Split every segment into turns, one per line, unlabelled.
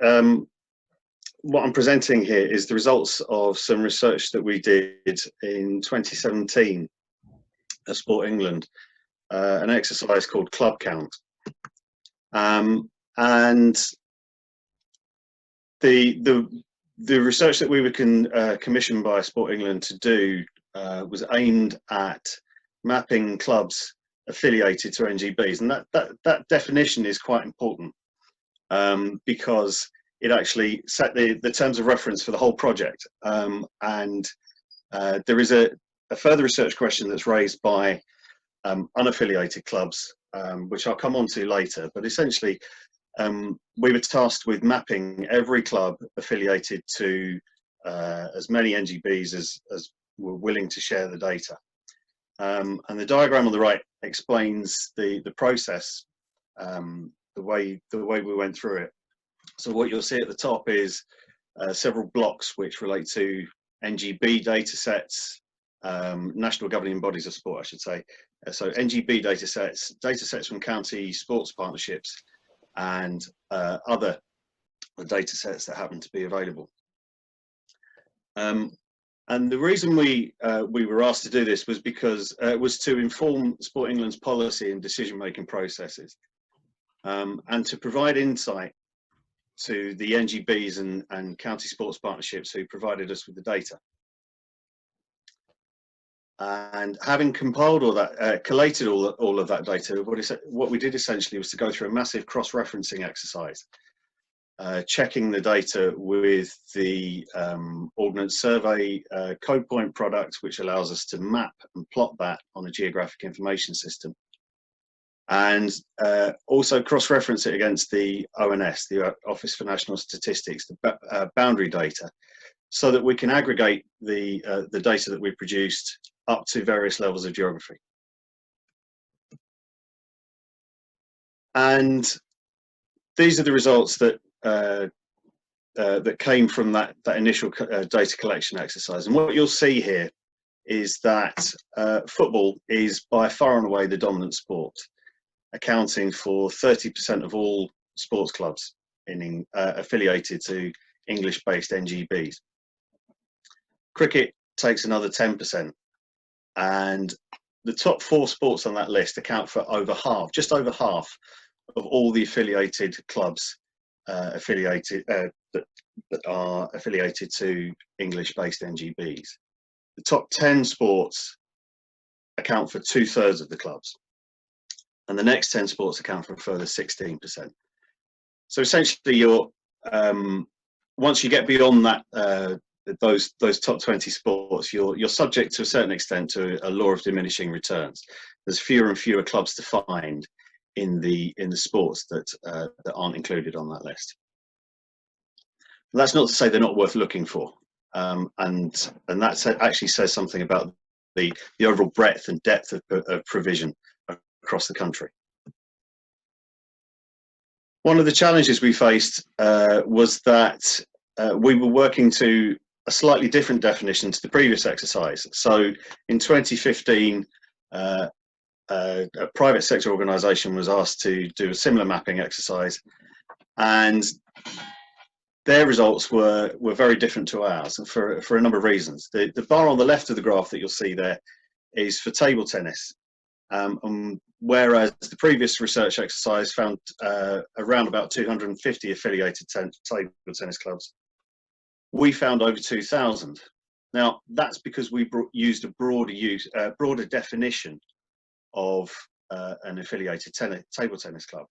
what I'm presenting here is the results of some research that we did in 2017 at Sport England, an exercise called Club Count. And the research that we were commissioned by Sport England to do was aimed at mapping clubs affiliated to NGBs, and that definition is quite important because it actually set the terms of reference for the whole project. And there is a further research question that's raised by unaffiliated clubs, which I'll come on to later. But essentially, we were tasked with mapping every club affiliated to as many NGBs as were willing to share the data. And the diagram on the right explains the process, the way we went through it. So what you'll see at the top is several blocks which relate to NGB data sets, national governing bodies of sport, I should say. So NGB data sets from county sports partnerships, and other data sets that happen to be available. And the reason we were asked to do this was because it was to inform Sport England's policy and decision-making processes, and to provide insight to the NGBs and county sports partnerships who provided us with the data. And having compiled all that, collated all of that data, what we did essentially was to go through a massive cross-referencing exercise, checking the data with the Ordnance Survey code point product, which allows us to map and plot that on a geographic information system, and also cross-reference it against the ONS, the Office for National Statistics, the boundary data, so that we can aggregate the data that we produced up to various levels of geography. And these are the results that that came from that initial data collection exercise. And what you'll see here is that football is by far and away the dominant sport, accounting for 30% of all sports clubs affiliated to English-based NGBs. Cricket takes another 10%, and the top 4 sports on that list account for just over half of all the affiliated clubs that are affiliated to English-based NGBs. The top 10 sports account for 2/3 of the clubs, and the next 10 sports account for a further 16%. So essentially, you're once you get beyond that, those top 20 sports, you're subject to a certain extent to a law of diminishing returns. There's fewer and fewer clubs to find in the sports that aren't included on that list. And that's not to say they're not worth looking for, and that actually says something about the overall breadth and depth of provision across the country. One of the challenges we faced was that we were working to a slightly different definition to the previous exercise. So in 2015, a private sector organisation was asked to do a similar mapping exercise, and their results were very different to ours, and for a number of reasons. The bar on the left of the graph that you'll see there is for table tennis, whereas the previous research exercise found around about 250 affiliated table tennis clubs. We found over 2,000. Now, that's because we used a broader definition of an affiliated table tennis club.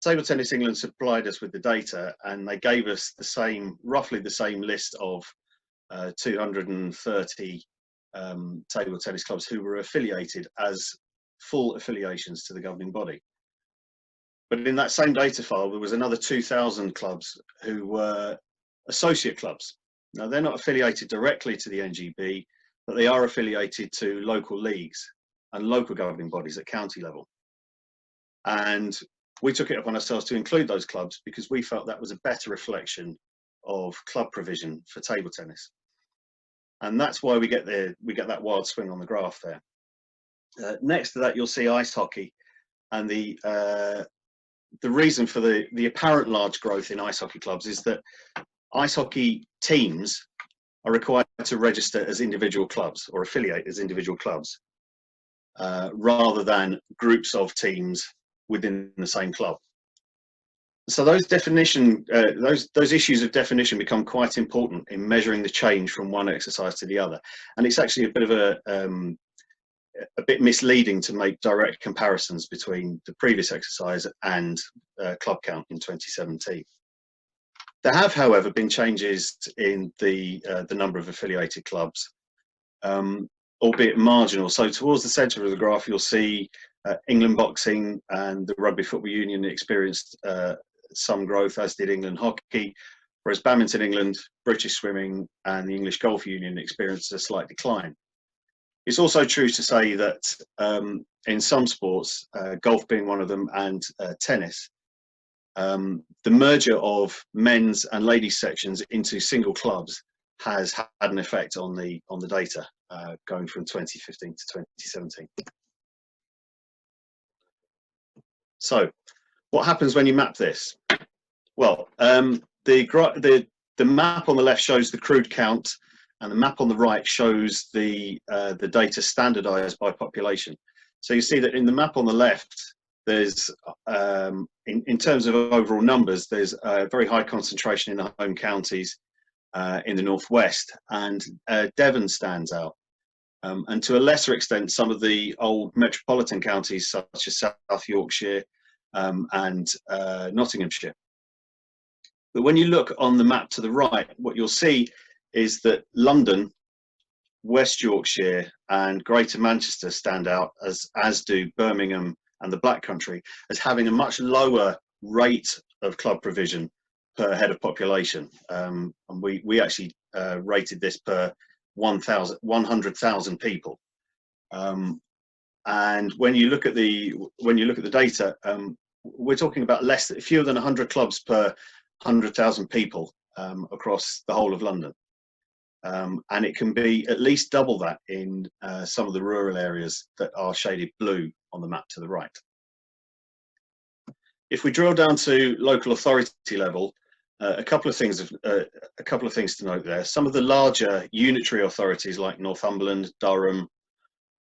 Table Tennis England supplied us with the data, and they gave us roughly the same list of 230 table tennis clubs who were affiliated as full affiliations to the governing body. But in that same data file, there was another 2,000 clubs who were associate clubs. Now, they're not affiliated directly to the NGB, but they are affiliated to local leagues and local governing bodies at county level. And we took it upon ourselves to include those clubs because we felt that was a better reflection of club provision for table tennis. And that's why we get that wild swing on the graph there. Next to that, you'll see ice hockey, and the the reason for the apparent large growth in ice hockey clubs is that ice hockey teams are required to register as individual clubs or affiliate as individual clubs, rather than groups of teams within the same club. So those those issues of definition become quite important in measuring the change from one exercise to the other. And it's actually a bit of a bit misleading to make direct comparisons between the previous exercise and club count in 2017. There have, however, been changes in the number of affiliated clubs, albeit marginal. So towards the centre of the graph, you'll see England Boxing and the Rugby Football Union experienced some growth, as did England Hockey, whereas Badminton England, British Swimming and the English Golf Union experienced a slight decline. It's also true to say that in some sports, golf being one of them, and tennis, the merger of men's and ladies sections into single clubs has had an effect on the data, going from 2015 to 2017. So, what happens when you map this? Well, the map on the left shows the crude count, and the map on the right shows the data standardized by population. So you see that in the map on the left, there's in terms of overall numbers, there's a very high concentration in the home counties in the northwest, and Devon stands out, and to a lesser extent some of the old metropolitan counties such as South Yorkshire and Nottinghamshire. But when you look on the map to the right, what you'll see is that London, West Yorkshire and Greater Manchester stand out, as do Birmingham and the Black Country, as having a much lower rate of club provision per head of population. And we actually rated this per 100,000 people. And when you look at the data, we're talking about fewer than 100 clubs per 100,000 people across the whole of London. And it can be at least double that in some of the rural areas that are shaded blue on the map to the right. If we drill down to local authority level, a couple of things to note there. Some of the larger unitary authorities like Northumberland, Durham,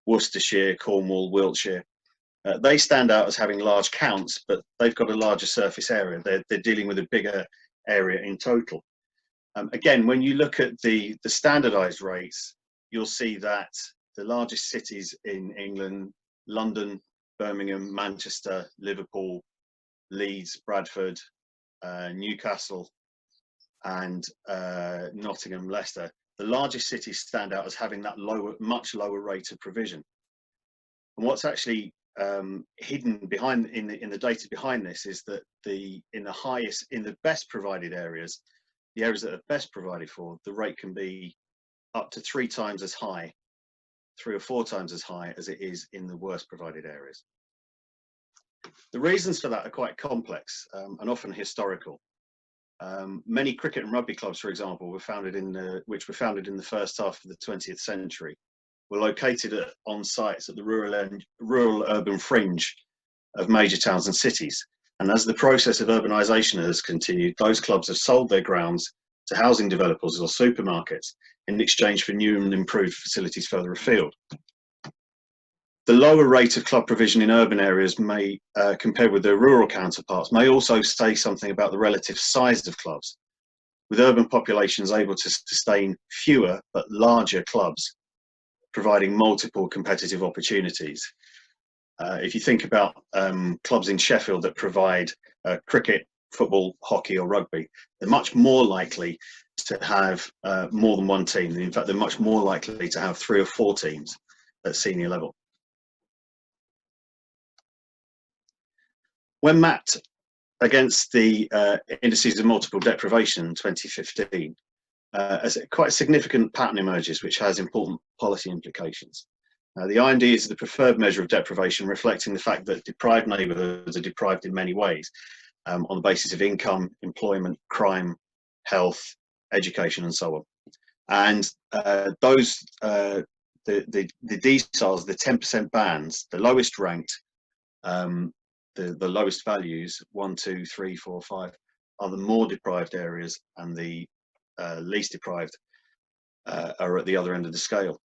Worcestershire, Cornwall, Wiltshire, they stand out as having large counts, but they've got a larger surface area. They're dealing with a bigger area in total. Again, when you look at the standardised rates, you'll see that the largest cities in England, London, Birmingham, Manchester, Liverpool, Leeds, Bradford, Newcastle and Nottingham, Leicester, the largest cities stand out as having that much lower rate of provision. And what's actually hidden behind in the data behind this is that in the best provided areas, the areas that are best provided for, the rate can be up to 3 times as high, 3 or 4 times as high as it is in the worst provided areas. The reasons for that are quite complex and often historical. Many cricket and rugby clubs, for example, which were founded in the first half of the 20th century, were located on sites at the rural urban fringe of major towns and cities. And as the process of urbanisation has continued, those clubs have sold their grounds to housing developers or supermarkets in exchange for new and improved facilities further afield. The lower rate of club provision in urban areas may, compared with their rural counterparts, may also say something about the relative size of clubs, with urban populations able to sustain fewer but larger clubs, providing multiple competitive opportunities. If you think about clubs in Sheffield that provide cricket, football, hockey or rugby, they're much more likely to have more than one team. In fact, they're much more likely to have 3 or 4 teams at senior level. When mapped against the indices of multiple deprivation in 2015, as quite a significant pattern emerges, which has important policy implications. The IMD is the preferred measure of deprivation, reflecting the fact that deprived neighbourhoods are deprived in many ways, on the basis of income, employment, crime, health, education, and so on. And the deciles, the 10% bands, the lowest ranked, the lowest values, 1, 2, 3, 4, 5, are the more deprived areas, and the least deprived are at the other end of the scale.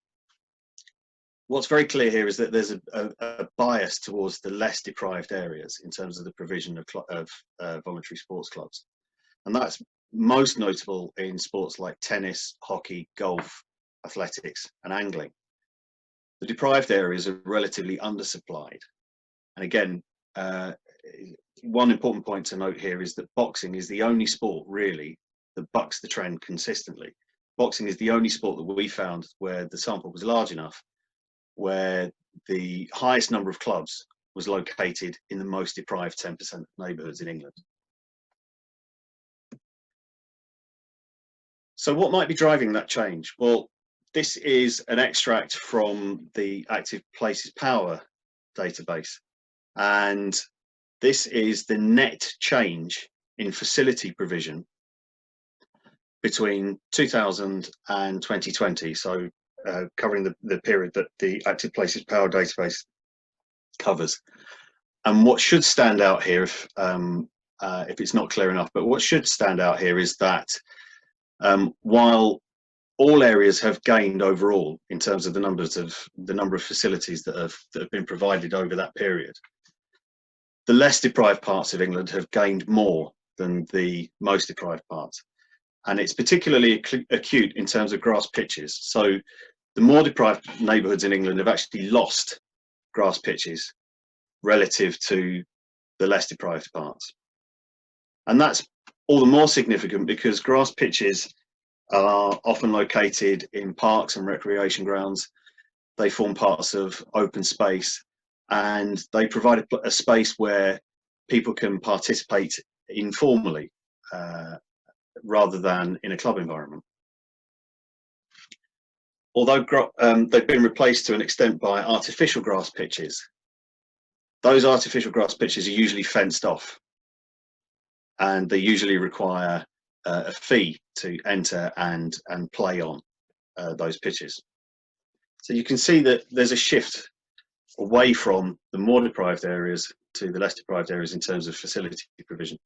What's very clear here is that there's a bias towards the less deprived areas in terms of the provision of voluntary sports clubs. And that's most notable in sports like tennis, hockey, golf, athletics, and angling. The deprived areas are relatively undersupplied. And again, one important point to note here is that boxing is the only sport really that bucks the trend consistently. Boxing is the only sport that we found where the sample was large enough, where the highest number of clubs was located in the most deprived 10% of neighbourhoods in England. So what might be driving that change? Well, this is an extract from the Active Places Power database, and this is the net change in facility provision between 2000 and 2020, so covering the period that the Active Places Power database covers. And what should stand out here, if it's not clear enough, but what should stand out here is that while all areas have gained overall in terms of the number of facilities that have been provided over that period, the less deprived parts of England have gained more than the most deprived parts. And it's particularly acute in terms of grass pitches. So the more deprived neighbourhoods in England have actually lost grass pitches relative to the less deprived parts. And that's all the more significant because grass pitches are often located in parks and recreation grounds. They form parts of open space, and they provide a space where people can participate informally rather than in a club environment. Although they've been replaced to an extent by artificial grass pitches, those artificial grass pitches are usually fenced off, and they usually require a fee to enter and play on those pitches. So you can see that there's a shift away from the more deprived areas to the less deprived areas in terms of facility provision.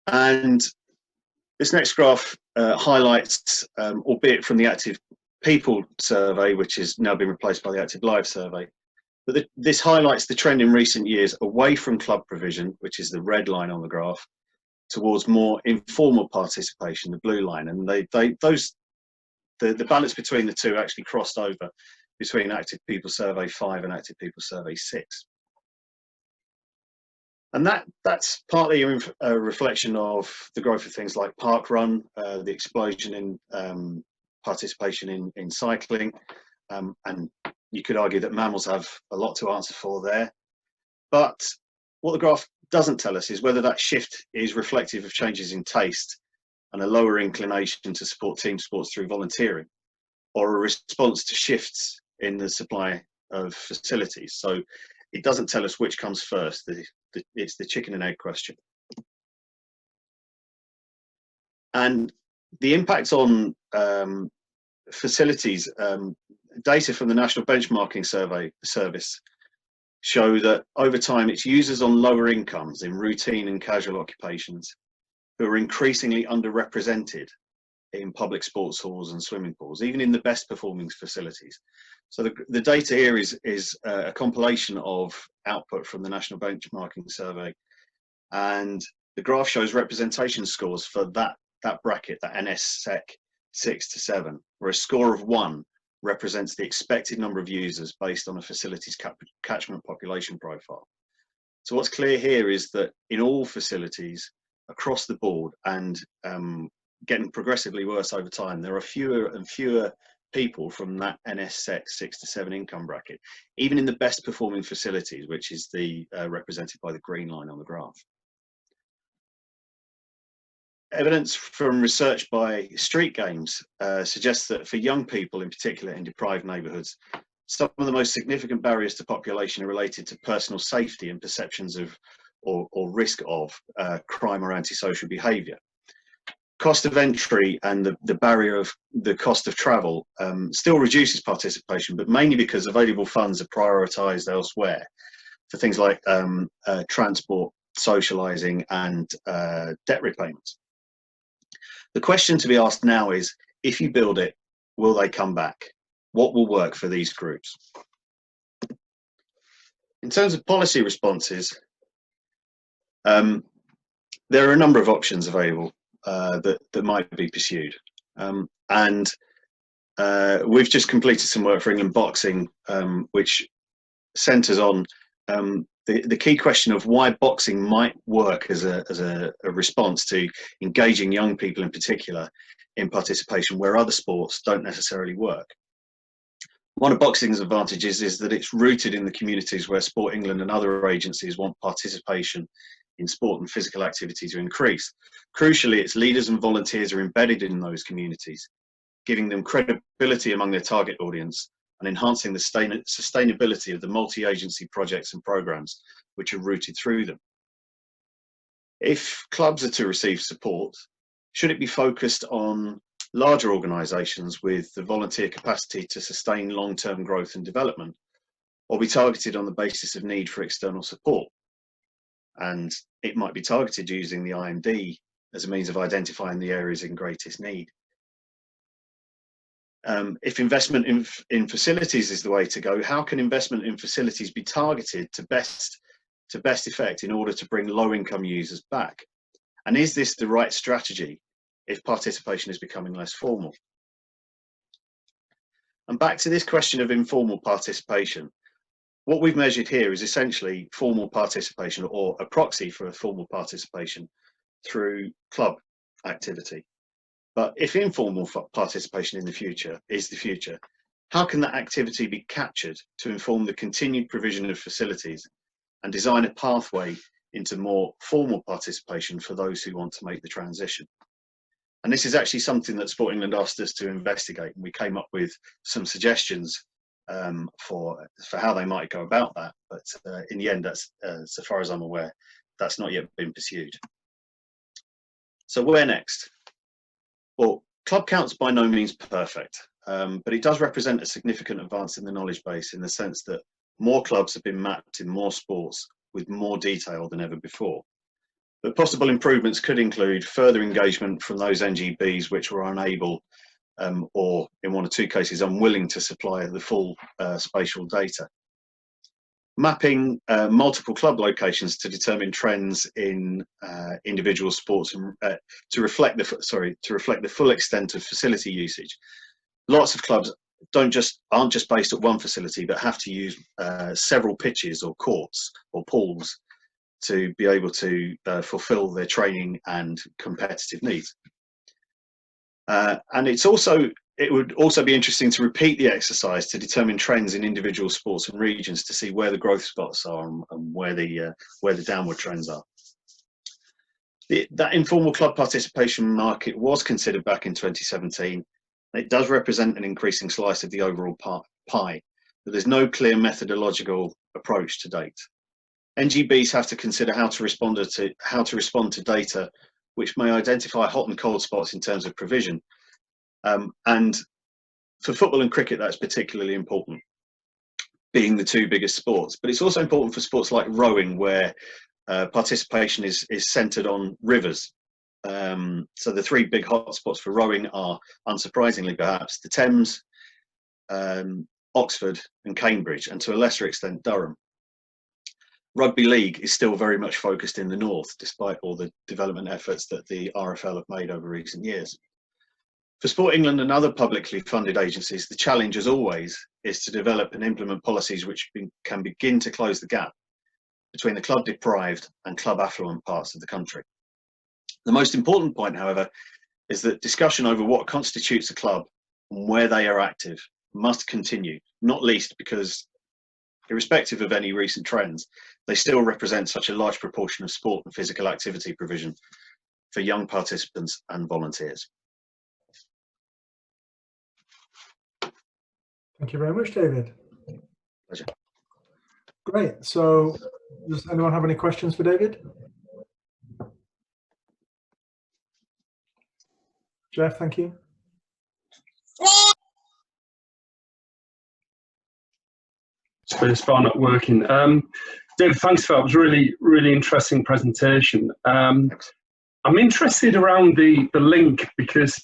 And this next graph highlights, albeit from the Active People survey, which has now been replaced by the Active Live survey, but this highlights the trend in recent years away from club provision, which is the red line on the graph, towards more informal participation, the blue line. And the balance between the two actually crossed over between Active People Survey 5 and Active People Survey 6. And that's partly a reflection of the growth of things like park run, the explosion in participation in cycling, and you could argue that mammals have a lot to answer for there. But what the graph doesn't tell us is whether that shift is reflective of changes in taste and a lower inclination to support team sports through volunteering, or a response to shifts in the supply of facilities. So it doesn't tell us which comes first. It's the chicken and egg question. And the impact on facilities, data from the National Benchmarking Service show that over time it's users on lower incomes in routine and casual occupations who are increasingly underrepresented in public sports halls and swimming pools, even in the best performing facilities. So the data here is a compilation of output from the National Benchmarking Survey, and the graph shows representation scores for that bracket, that NSSEC 6 to 7, where a score of 1 represents the expected number of users based on a facility's catchment population profile. So what's clear here is that in all facilities across the board, and getting progressively worse over time, there are fewer and fewer people from that NSSEC 6 to 7 income bracket, even in the best performing facilities, which is represented by the green line on the graph. Evidence from research by Street Games suggests that for young people in particular in deprived neighbourhoods, some of the most significant barriers to population are related to personal safety and perceptions of or risk of crime or antisocial behaviour. Cost of entry and the barrier of the cost of travel still reduces participation, but mainly because available funds are prioritised elsewhere. for things like transport, socialising, and debt repayments. The question to be asked now is, if you build it, will they come back? What will work for these groups? In terms of policy responses, there are a number of options available that might be pursued. We've just completed some work for England Boxing, which centres on the key question of why boxing might work as a response to engaging young people in particular in participation where other sports don't necessarily work. One of boxing's advantages is that it's rooted in the communities where Sport England and other agencies want participation in sport and physical activity to increase. Crucially, its leaders and volunteers are embedded in those communities, giving them credibility among their target audience and enhancing the sustainability of the multi-agency projects and programmes which are routed through them. If clubs are to receive support, should it be focused on larger organisations with the volunteer capacity to sustain long-term growth and development, or be targeted on the basis of need for external support? And it might be targeted using the IMD as a means of identifying the areas in greatest need. If investment in facilities is the way to go, how can investment in facilities be targeted to best effect in order to bring low-income users back? And is this the right strategy if participation is becoming less formal? And back to this question of informal participation, what we've measured here is essentially formal participation, or a proxy for formal participation through club activity. But if informal participation in the future is the future, how can that activity be captured to inform the continued provision of facilities and design a pathway into more formal participation for those who want to make the transition? And this is actually something that Sport England asked us to investigate, and we came up with some suggestions for how they might go about that. But in the end, that's, so far as I'm aware, that's not yet been pursued. So where next? Well, club count's by no means perfect, but it does represent a significant advance in the knowledge base, in the sense that more clubs have been mapped in more sports with more detail than ever before. But possible improvements could include further engagement from those NGBs which were unable or, in one or two cases, unwilling to supply the full spatial data. Mapping multiple club locations to determine trends in individual sports and to reflect the full extent of facility usage. Lots of clubs aren't just based at one facility, but have to use several pitches or courts or pools to be able to fulfill their training and competitive needs. And it would also be interesting to repeat the exercise to determine trends in individual sports and regions, to see where the growth spots are and where the downward trends are. That informal club participation market was considered back in 2017. It does represent an increasing slice of the overall pie, but there's no clear methodological approach to date. NGBs have to consider how to respond to data which may identify hot and cold spots in terms of provision. And for football and cricket, that's particularly important, being the two biggest sports. But it's also important for sports like rowing, where participation is centred on rivers. So the three big hotspots for rowing are, unsurprisingly perhaps, the Thames, Oxford and Cambridge, and to a lesser extent Durham. Rugby league is still very much focused in the north, despite all the development efforts that the RFL have made over recent years. For Sport England and other publicly funded agencies, the challenge, as always, is to develop and implement policies which can begin to close the gap between the club deprived and club affluent parts of the country. The most important point, however, is that discussion over what constitutes a club and where they are active must continue, not least because, irrespective of any recent trends, they still represent such a large proportion of sport and physical activity provision for young participants and volunteers.
Thank you very much, David.
Pleasure.
Great. So does anyone have any questions for David? Jeff, thank you.
So it's far not working. Dave, thanks for that. It was really, really interesting presentation. I'm interested around the link, because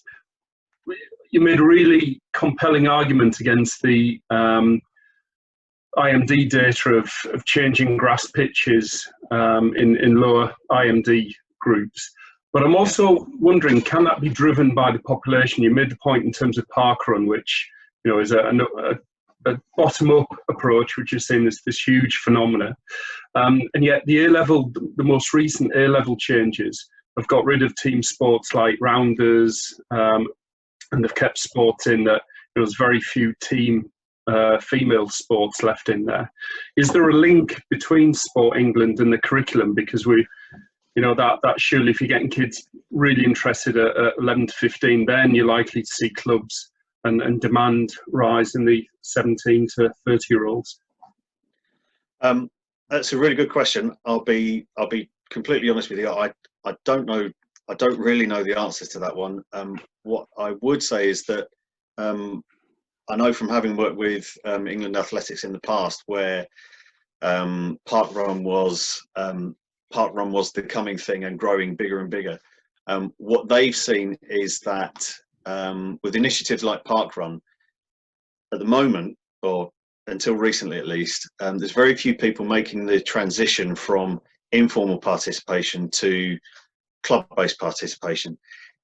you made a really compelling argument against the IMD data of changing grass pitches in lower IMD groups. But I'm also wondering, can that be driven by the population? You made the point in terms of parkrun, which is a bottom-up approach, which is seen as this huge phenomena. And yet the A-level, the most recent A-level changes have got rid of team sports like rounders, and they've kept sports in that there's very few team female sports left in there. Is there a link between Sport England and the curriculum? Because that surely, if you're getting kids really interested at 11 to 15, then you're likely to see clubs and demand rise in the 17 to 30-year-olds.
That's a really good question. I'll be completely honest with you. I don't know. I don't really know the answers to that one. What I would say is that I know from having worked with England Athletics in the past, where parkrun was the coming thing and growing bigger and bigger. What they've seen is that with initiatives like parkrun, at the moment, or until recently at least, there's very few people making the transition from informal participation to club-based participation.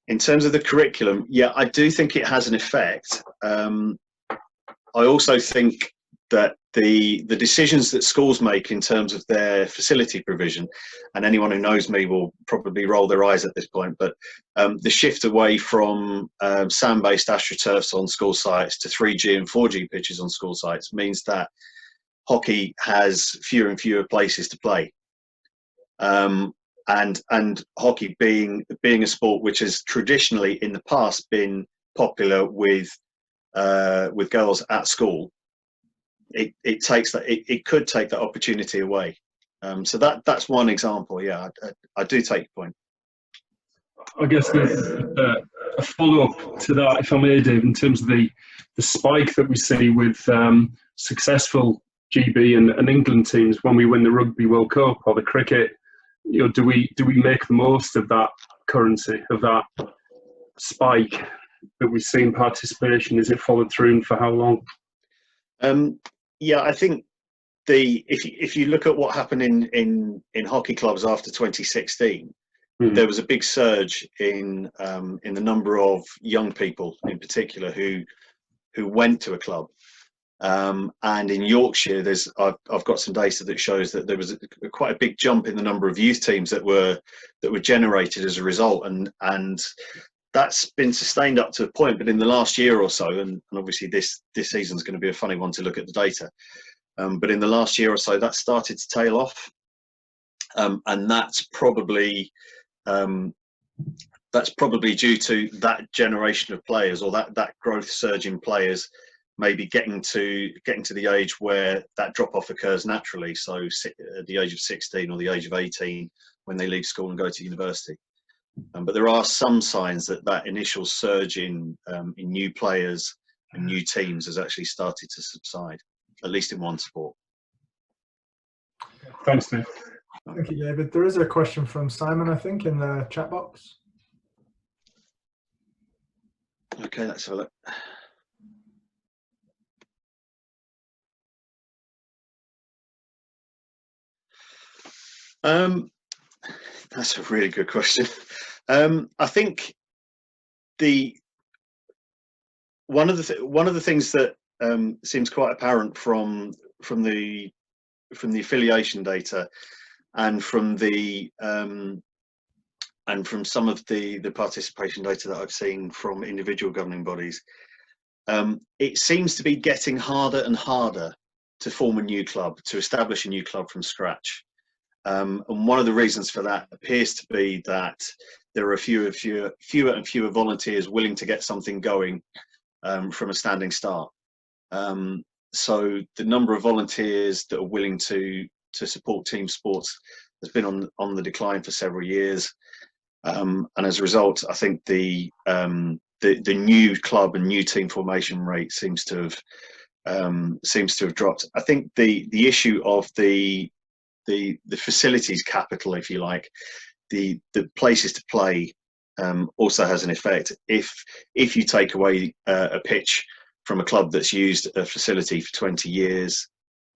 In terms of the curriculum, yeah, I do think it has an effect. I also think that the decisions that schools make in terms of their facility provision, and anyone who knows me will probably roll their eyes at this point, but the shift away from sand-based astroturfs on school sites to 3G and 4G pitches on school sites means that hockey has fewer and fewer places to play. And hockey being a sport which has traditionally in the past been popular with girls at school, it could take that opportunity away. So that's one example. Yeah, I do take your point.
I guess there's a follow-up to that, if I may, Dave, in terms of the spike that we see with successful GB and England teams when we win the Rugby World Cup or the cricket. Do we make the most of that currency, of that spike that we see in participation? Is it followed through, and for how long?
Yeah, I think if you look at what happened in hockey clubs after 2016, there was a big surge in the number of young people, in particular, who went to a club. And in Yorkshire, I've got some data that shows that there was quite a big jump in the number of youth teams that were generated as a result, and that's been sustained up to a point. But in the last year or so, and obviously this season is going to be a funny one to look at the data, but in the last year or so, that started to tail off, and that's probably due to that generation of players, or that growth surge in players maybe getting to the age where that drop off occurs naturally. So at the age of 16 or the age of 18, when they leave school and go to university. But there are some signs that initial surge in new players and new teams has actually started to subside, at least in one sport.
Thanks, Dave.
Thank you, David. There is a question from Simon, I think, in the chat box.
Okay, let's have a look. That's a really good question. I think one of the things that seems quite apparent from the affiliation data and from some of the participation data that I've seen from individual governing bodies, it seems to be getting harder and harder to form a new club, to establish a new club from scratch. And one of the reasons for that appears to be that there are fewer and fewer volunteers willing to get something going from a standing start. So the number of volunteers that are willing to support team sports has been on the decline for several years, and as a result, I think the new club and new team formation rate seems to have dropped. I think the issue of the the facilities capital, if you like, the places to play also has an effect. If you take away a pitch from a club that's used a facility for 20 years,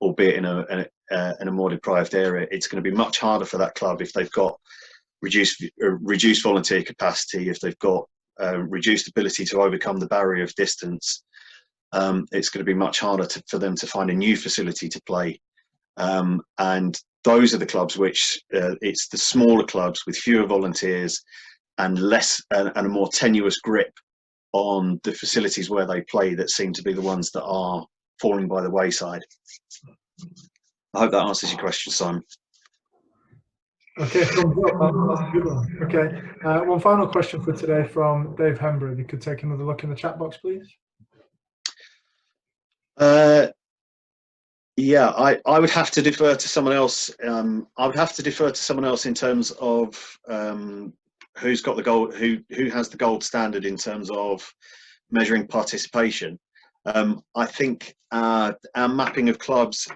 albeit in a more deprived area, it's going to be much harder for that club if they've got reduced volunteer capacity, if they've got reduced ability to overcome the barrier of distance. It's going to be much harder for them to find a new facility to play. And those are the clubs which it's the smaller clubs with fewer volunteers and a more tenuous grip on the facilities where they play that seem to be the ones that are falling by the wayside. I hope that answers your question, Simon.
Okay, that's a good one. Okay, one final question for today from Dave Hember. If you could take another look in the chat box, please.
Yeah, I would have to defer to someone else. I would have to defer to someone else in terms of who's got the gold, who has the gold standard in terms of measuring participation. I think our mapping of clubs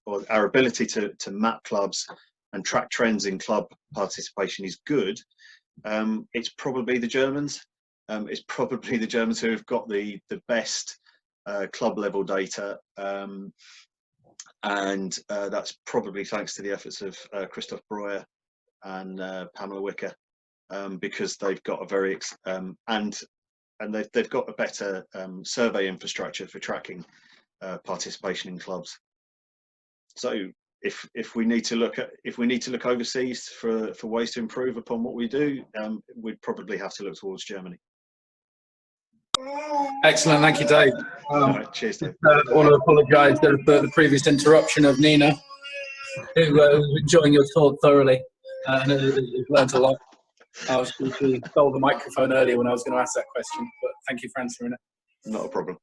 or our ability to map clubs and track trends in club participation is good. It's probably the Germans. It's probably the Germans who have got the best club level data, and that's probably thanks to the efforts of Christoph Breuer and Pamela Wicker, because they've got a very they've got a better survey infrastructure for tracking participation in clubs. So if we need to look overseas for ways to improve upon what we do, we'd probably have to look towards Germany.
Excellent, thank you, Dave.
Right, cheers, Dave.
I want to apologise for the previous interruption of Nina, who was enjoying your talk thoroughly and has learned a lot. She stole the microphone earlier when I was going to ask that question, but thank you for answering it.
Not a problem.